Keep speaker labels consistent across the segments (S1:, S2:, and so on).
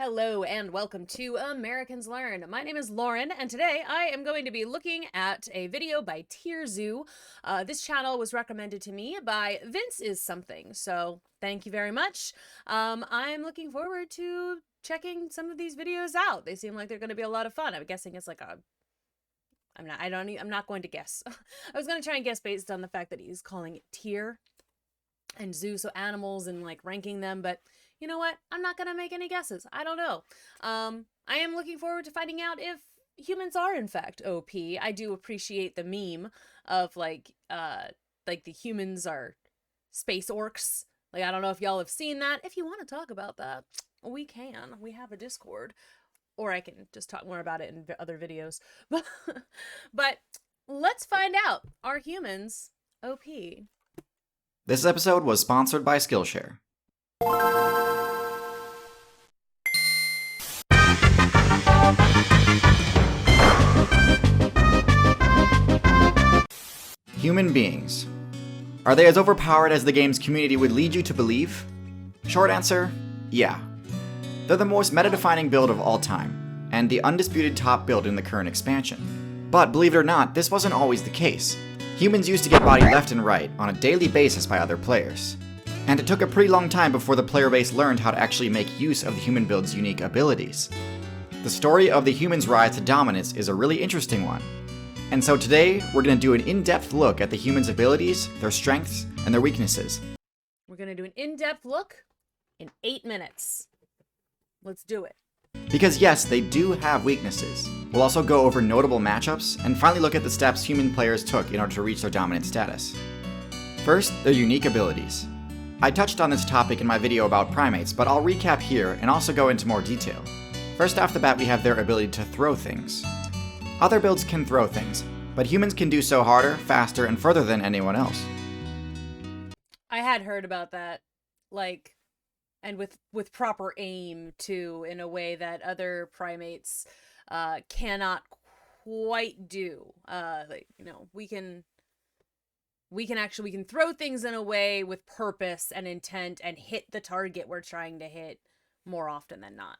S1: Hello and welcome to Americans Learn. My name is Lauren, and today I am going to be looking at a video by Tierzoo. This channel was recommended to me by Vince is Something, so thank you very much. I'm looking forward to checking some of these videos out. They seem like they're going to be a lot of fun. I'm guessing it's like I'm not going to guess. I was going to try and guess based on the fact that he's calling it tier and zoo, so animals and like ranking them, but you know what? I'm not gonna make any guesses. I don't know. I am looking forward to finding out if humans are in fact OP. I do appreciate the meme of like the humans are space orcs. Like, I don't know if y'all have seen that. If you want to talk about that, we can. We have a Discord, or I can just talk more about it in other videos. But let's find out. Are humans OP?
S2: This episode was sponsored by Skillshare. Human beings. Are they as overpowered as the game's community would lead you to believe? Short answer, yeah. They're the most meta-defining build of all time, and the undisputed top build in the current expansion. But believe it or not, this wasn't always the case. Humans used to get bodied left and right on a daily basis by other players. And it took a pretty long time before the player base learned how to actually make use of the human build's unique abilities. The story of the humans' rise to dominance is a really interesting one. And so today, we're going to do an in-depth look at the humans' abilities, their strengths, and their weaknesses.
S1: We're going to do an in-depth look in 8 minutes. Let's do it.
S2: Because yes, they do have weaknesses. We'll also go over notable matchups, and finally look at the steps human players took in order to reach their dominant status. First, their unique abilities. I touched on this topic in my video about primates, but I'll recap here and also go into more detail. First off the bat, we have their ability to throw things. Other builds can throw things, but humans can do so harder, faster, and further than anyone else.
S1: I had heard about that, like, and with proper aim too, in a way that other primates cannot quite do. Like, you know, we can throw things in a way with purpose and intent and hit the target we're trying to hit more often than not.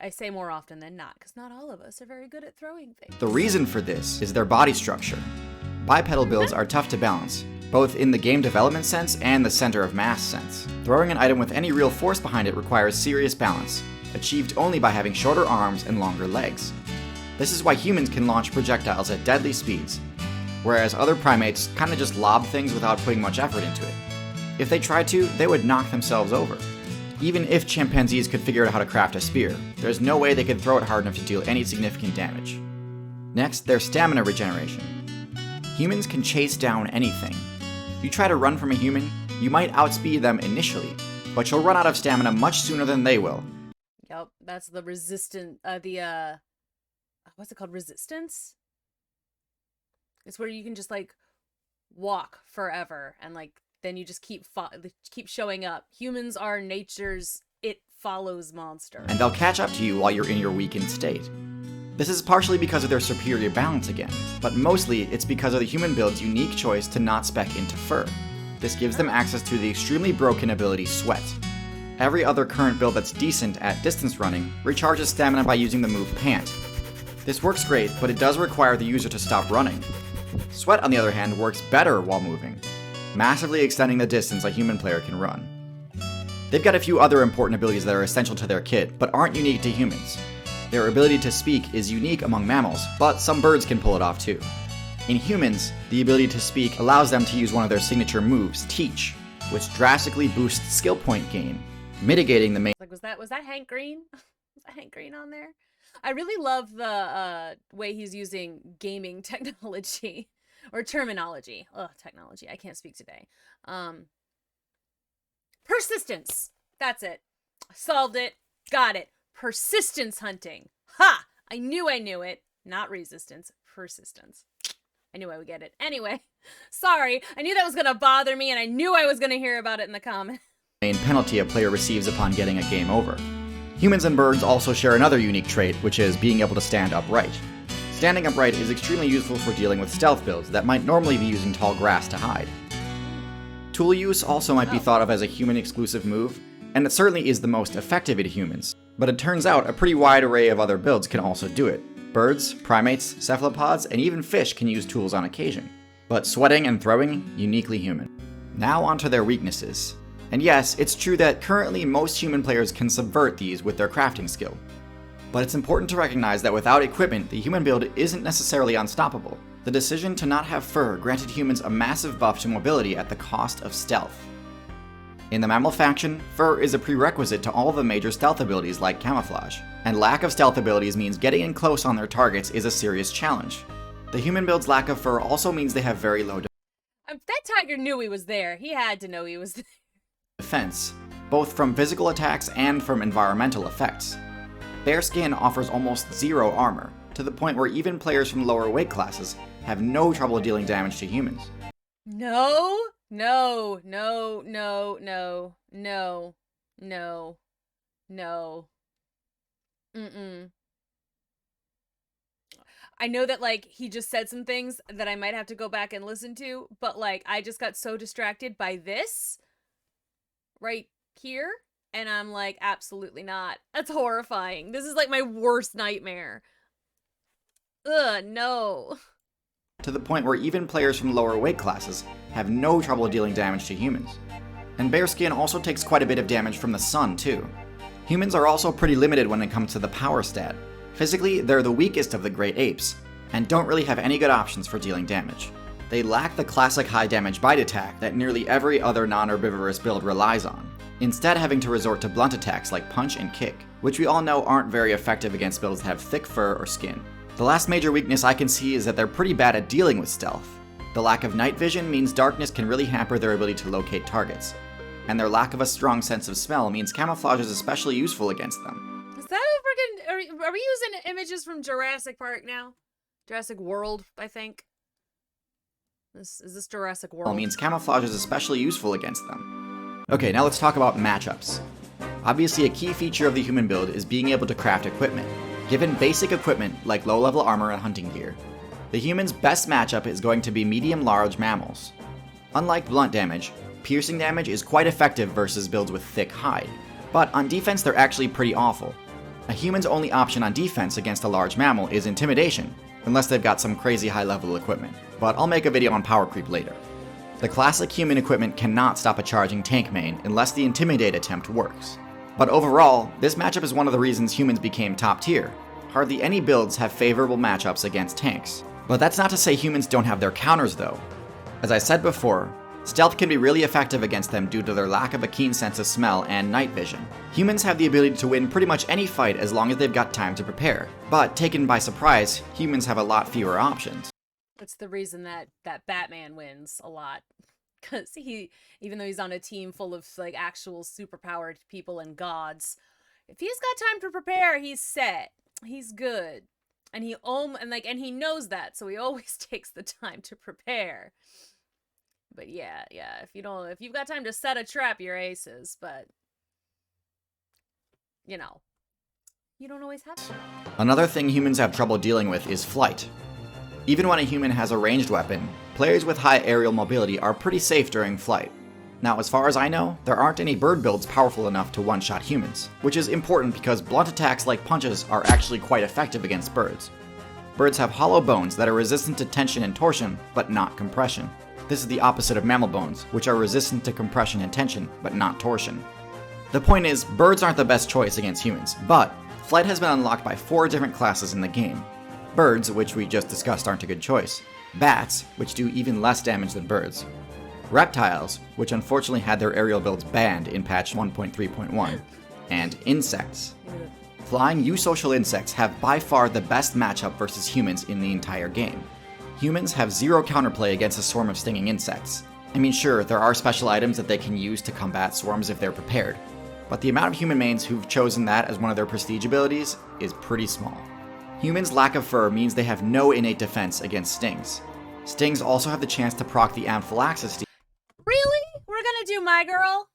S1: I say more often than not, because not all of us are very good at throwing things.
S2: The reason for this is their body structure. Bipedal builds are tough to balance, both in the game development sense and the center of mass sense. Throwing an item with any real force behind it requires serious balance, achieved only by having shorter arms and longer legs. This is why humans can launch projectiles at deadly speeds, whereas other primates kinda just lob things without putting much effort into it. If they tried to, they would knock themselves over. Even if chimpanzees could figure out how to craft a spear, there's no way they could throw it hard enough to deal any significant damage. Next, their stamina regeneration. Humans can chase down anything. If you try to run from a human, you might outspeed them initially, but you'll run out of stamina much sooner than they will.
S1: Yep, that's the resistant, what's it called, resistance? It's where you can just, like, walk forever, and, like, then you just keep showing up. Humans are nature's it follows monster.
S2: And they'll catch up to you while you're in your weakened state. This is partially because of their superior balance again, but mostly it's because of the human build's unique choice to not spec into fur. This gives them access to the extremely broken ability Sweat. Every other current build that's decent at distance running recharges stamina by using the move Pant. This works great, but it does require the user to stop running. Sweat, on the other hand, works better while moving, massively extending the distance a human player can run. They've got a few other important abilities that are essential to their kit, but aren't unique to humans. Their ability to speak is unique among mammals, but some birds can pull it off too. In humans, the ability to speak allows them to use one of their signature moves, Teach, which drastically boosts skill point gain, mitigating the main—
S1: Like, was that Hank Green? Was that Hank Green on there? I really love the way he's using gaming technology. Or terminology. Ugh, technology. I can't speak today. Persistence. That's it. Solved it. Got it. Persistence hunting. Ha! I knew it. Not resistance. Persistence. I knew I would get it. Anyway, sorry. I knew that was going to bother me, and I knew I was going to hear about it in the comments.
S2: Main penalty a player receives upon getting a game over. Humans and birds also share another unique trait, which is being able to stand upright. Standing upright is extremely useful for dealing with stealth builds that might normally be using tall grass to hide. Tool use also might be thought of as a human-exclusive move, and it certainly is the most effective at humans. But it turns out a pretty wide array of other builds can also do it. Birds, primates, cephalopods, and even fish can use tools on occasion. But sweating and throwing, uniquely human. Now onto their weaknesses. And yes, it's true that currently most human players can subvert these with their crafting skill. But it's important to recognize that without equipment, the human build isn't necessarily unstoppable. The decision to not have fur granted humans a massive buff to mobility at the cost of stealth. In the mammal faction, fur is a prerequisite to all the major stealth abilities like camouflage, and lack of stealth abilities means getting in close on their targets is a serious challenge. The human build's lack of fur also means they have very low
S1: That tiger knew he was there. He had to know he was there.
S2: defense, both from physical attacks and from environmental effects. Bare skin offers almost zero armor, to the point where even players from lower weight classes have no trouble dealing damage to humans.
S1: No, no, no, no, no, no, no, no. Mm-mm. I know that, like, he just said some things that I might have to go back and listen to, but, like, I just got so distracted by this right here, and I'm like, absolutely not. That's horrifying. This is, like, my worst nightmare. Ugh, no.
S2: To the point where even players from lower weight classes have no trouble dealing damage to humans. And bare skin also takes quite a bit of damage from the sun, too. Humans are also pretty limited when it comes to the power stat. Physically, they're the weakest of the great apes, and don't really have any good options for dealing damage. They lack the classic high damage bite attack that nearly every other non-herbivorous build relies on, instead having to resort to blunt attacks like punch and kick, which we all know aren't very effective against builds that have thick fur or skin. The last major weakness I can see is that they're pretty bad at dealing with stealth. The lack of night vision means darkness can really hamper their ability to locate targets, and their lack of a strong sense of smell means camouflage is especially useful against them.
S1: Is that a freaking... Are we using images from Jurassic Park now? Jurassic World, I think. Is this Jurassic World?
S2: Means camouflage is especially useful against them. Okay, now let's talk about matchups. Obviously, a key feature of the human build is being able to craft equipment. Given basic equipment like low-level armor and hunting gear, the human's best matchup is going to be medium-large mammals. Unlike blunt damage, piercing damage is quite effective versus builds with thick hide, but on defense they're actually pretty awful. A human's only option on defense against a large mammal is intimidation, unless they've got some crazy high-level equipment, but I'll make a video on power creep later. The classic human equipment cannot stop a charging tank main unless the intimidate attempt works. But overall, this matchup is one of the reasons humans became top tier. Hardly any builds have favorable matchups against tanks. But that's not to say humans don't have their counters though. As I said before, stealth can be really effective against them due to their lack of a keen sense of smell and night vision. Humans have the ability to win pretty much any fight as long as they've got time to prepare. But taken by surprise, humans have a lot fewer options.
S1: That's the reason that Batman wins a lot. Because even though he's on a team full of, like, actual superpowered people and gods, if he's got time to prepare, he's set. He's good. And he knows that, so he always takes the time to prepare. But yeah, if you've got time to set a trap, you're aces, but you don't always have to.
S2: Another thing humans have trouble dealing with is flight. Even when a human has a ranged weapon, players with high aerial mobility are pretty safe during flight. Now, as far as I know, there aren't any bird builds powerful enough to one-shot humans, which is important because blunt attacks like punches are actually quite effective against birds. Birds have hollow bones that are resistant to tension and torsion, but not compression. This is the opposite of mammal bones, which are resistant to compression and tension, but not torsion. The point is, birds aren't the best choice against humans, but flight has been unlocked by 4 different classes in the game. Birds, which we just discussed, aren't a good choice. Bats, which do even less damage than birds. Reptiles, which unfortunately had their aerial builds banned in patch 1.3.1. And insects. Flying eusocial insects have by far the best matchup versus humans in the entire game. Humans have 0 counterplay against a swarm of stinging insects. I mean, sure, there are special items that they can use to combat swarms if they're prepared, but the amount of human mains who've chosen that as one of their prestige abilities is pretty small. Humans' lack of fur means they have no innate defense against stings. Stings also have the chance to proc the anaphylaxis.
S1: Really? We're gonna do my girl?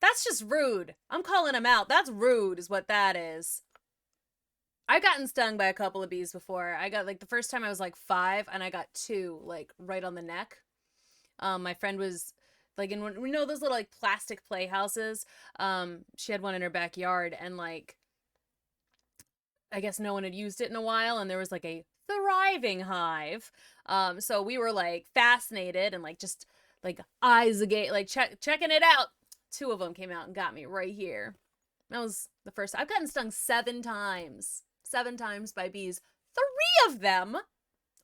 S1: That's just rude. I'm calling him out. That's rude is what that is. I've gotten stung by a couple of bees before. I got, like, the first time I was like 5 and I got 2, like, right on the neck. My friend was like in we know those little like plastic playhouses. She had one in her backyard, and like I guess no one had used it in a while, and there was like a thriving hive. So we were like fascinated and like just like eyes again, like checking it out. Two of them came out and got me right here. That was the first. I've gotten stung 7 times. 7 times by bees. 3 of them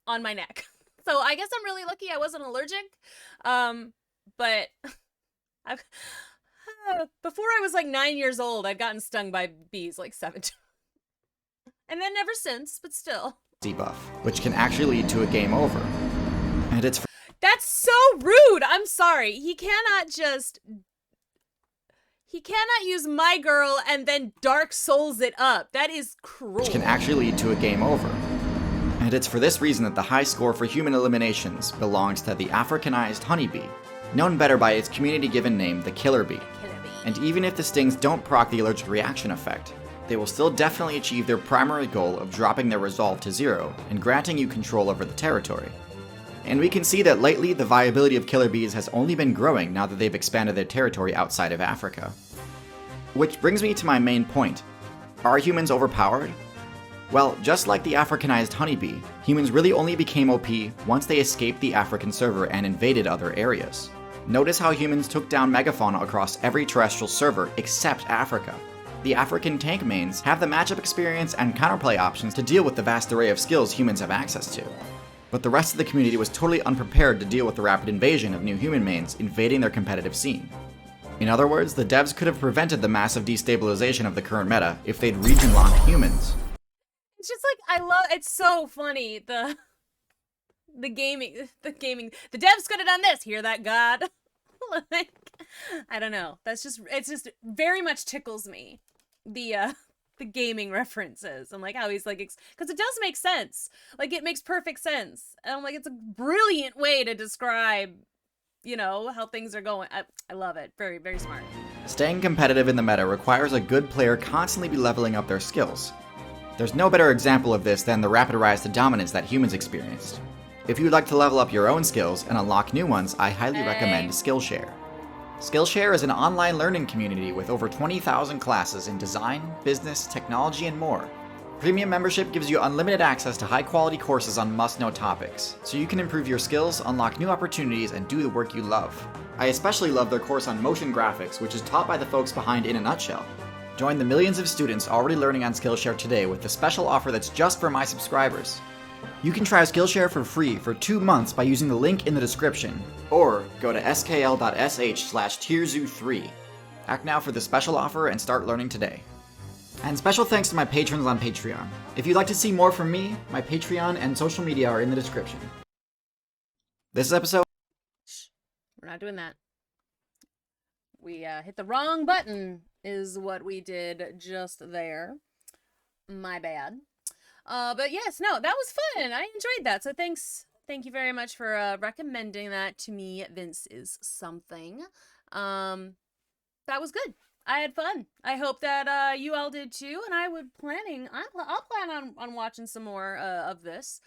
S1: on my neck. So I guess I'm really lucky I wasn't allergic. But I've before I was like 9 years old, I've gotten stung by bees like 7 times. And then never since, but still.
S2: Debuff, which can actually lead to a game over. And it's
S1: That's so rude. I'm sorry. He cannot use My Girl and then Dark Souls it up. That is cruel.
S2: which can actually lead to a game over. And it's for this reason that the high score for human eliminations belongs to the Africanized honeybee, known better by its community-given name, the killer bee. And even if the stings don't proc the allergic reaction effect, they will still definitely achieve their primary goal of dropping their resolve to 0 and granting you control over the territory. And we can see that lately the viability of killer bees has only been growing now that they've expanded their territory outside of Africa. Which brings me to my main point. Are humans overpowered? Well, just like the Africanized honeybee, humans really only became OP once they escaped the African server and invaded other areas. Notice how humans took down megafauna across every terrestrial server except Africa. The African tank mains have the matchup experience and counterplay options to deal with the vast array of skills humans have access to. But the rest of the community was totally unprepared to deal with the rapid invasion of new human mains invading their competitive scene. In other words, the devs could have prevented the massive destabilization of the current meta if they'd region-locked humans.
S1: It's just like it's so funny the gaming the devs could have done this. Hear that, God? Like, I don't know. It's just very much tickles me. The gaming references and like how he's like because it does make sense. Like it makes perfect sense. And I'm like it's a brilliant way to describe, you know, how things are going. I love it. Very, very smart.
S2: Staying competitive in the meta requires a good player constantly be leveling up their skills. There's no better example of this than the rapid rise to dominance that humans experienced. If you'd like to level up your own skills and unlock new ones, I highly recommend Skillshare. Skillshare is an online learning community with over 20,000 classes in design, business, technology, and more. Premium membership gives you unlimited access to high-quality courses on must-know topics, so you can improve your skills, unlock new opportunities, and do the work you love. I especially love their course on motion graphics, which is taught by the folks behind In a Nutshell. Join the millions of students already learning on Skillshare today with the special offer that's just for my subscribers. You can try Skillshare for free for 2 months by using the link in the description, or go to skl.sh/tierzoo3. Act now for the special offer and start learning today. And special thanks to my patrons on Patreon. If you'd like to see more from me, my Patreon and social media are in the description. This episode...
S1: Shh, we're not doing that. We hit the wrong button is what we did just there. My bad. But yes, no, that was fun. I enjoyed that. So thank you very much for recommending that to me. Vince is something. That was good. I had fun. I hope that you all did too. And I'll plan on watching some more of this.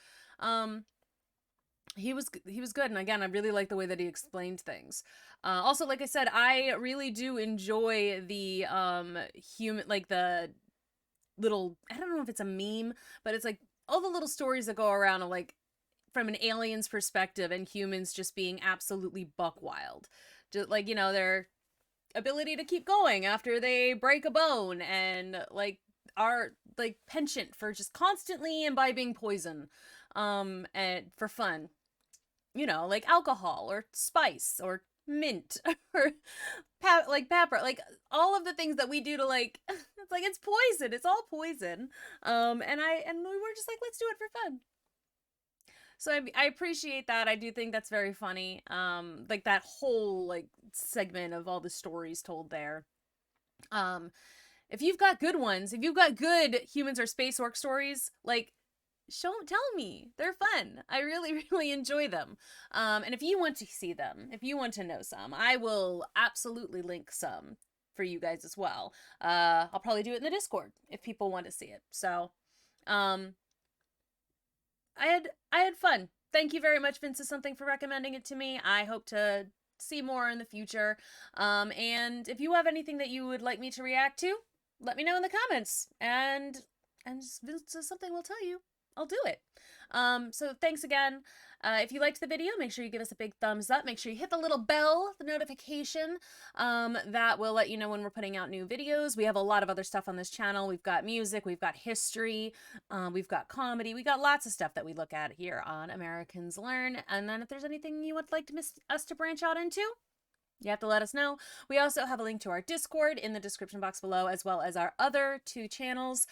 S1: He was good, and again, I really like the way that he explained things. Also, like I said, I really do enjoy the human, like the little, I don't know if it's a meme, but it's like all the little stories that go around of like from an alien's perspective and humans just being absolutely buck wild. Just like, you know, their ability to keep going after they break a bone, and like our like penchant for just constantly imbibing poison and for fun. You know, like alcohol or spice or mint or like pepper, like all of the things that we do to like it's like it's poison, it's all poison. And we were just like, let's do it for fun. So I appreciate that. I do think that's very funny. Like that whole like segment of all the stories told there. If you've got good ones, if you've got good humans or space orc stories, like tell me. They're fun. I really, really enjoy them. And if you want to see them, if you want to know some, I will absolutely link some for you guys as well. I'll probably do it in the Discord if people want to see it. So, I had fun. Thank you very much, Vince, is something for recommending it to me. I hope to see more in the future. And if you have anything that you would like me to react to, let me know in the comments. And something will tell you, I'll do it. So thanks again. If you liked the video, make sure you give us a big thumbs up. Make sure you hit the little bell, the notification, that will let you know when we're putting out new videos. We have a lot of other stuff on this channel. We've got music, we've got history, we've got comedy. We got lots of stuff that we look at here on Americans Learn. And then if there's anything you would like us to branch out into, you have to let us know. We also have a link to our Discord in the description box below, as well as our other two channels,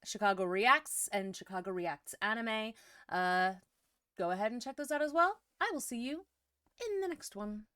S1: Chicago Reacts and Chicago Reacts Anime. Go ahead and check those out as well. I will see you in the next one.